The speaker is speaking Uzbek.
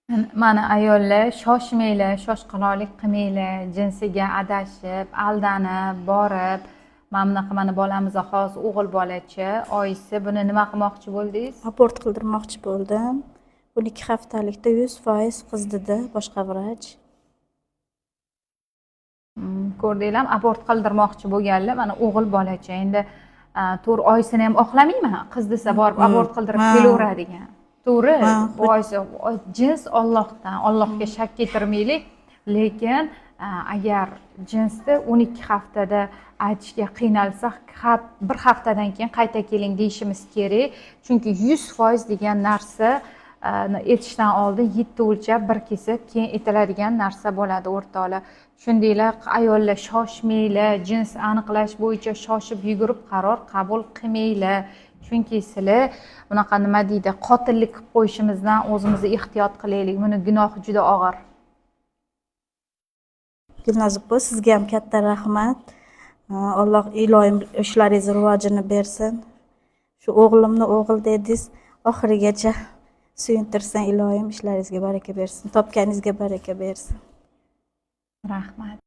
Mana ayollar shoshmanglar, shoshqaloqlik qilmanglar, jinsiga adashib, aldanib, borib, mana bolamiz xos o'g'il bolachi, oyisi buni nima qilmoqchi bo'ldingiz? Abort qildirmoqchi bo'ldim. 12 haftalikda 100% qiz dedi boshqa vrach. Ko'rdinglarmi, abort qildirmoqchi bo'lganlar, mana o'g'il bolachi. Endi 4 oyisini ham oqlamayman, qiz desa borib abort qildirib kelaveradigan. To'g'ri, boisi jins Allohdan, Allohga shak keltirmaylik, lekin agar jinsni 12 haftada aytishga qiynalsa, bir haftadan keyin qayta keling deyishimiz kerak. Chunki 100% degan narsa etishdan oldin 7 o'lchab, bir kesib, keyin etiladigan narsa bo'ladi o'rtoqlar. Shundaylar, ayollar shoshmanglar, jins aniqlash bo'yicha shoshib yugurib qaror qabul qilmanglar. Chunki sizlar bunaqa nima deydi, qotillik qilib qo'yishimizdan o'zimizni ehtiyot qilaylik. Buni gunohi juda og'ir. Gulnoz opa, sizga ham katta rahmat. Alloh iloyim ishlaringizni rivojini bersin. Shu o'g'limni o'g'il dedingiz, oxirigacha suyuntirsin iloyim, ishlaringizga baraka bersin, topganingizga baraka bersin. Rahmat.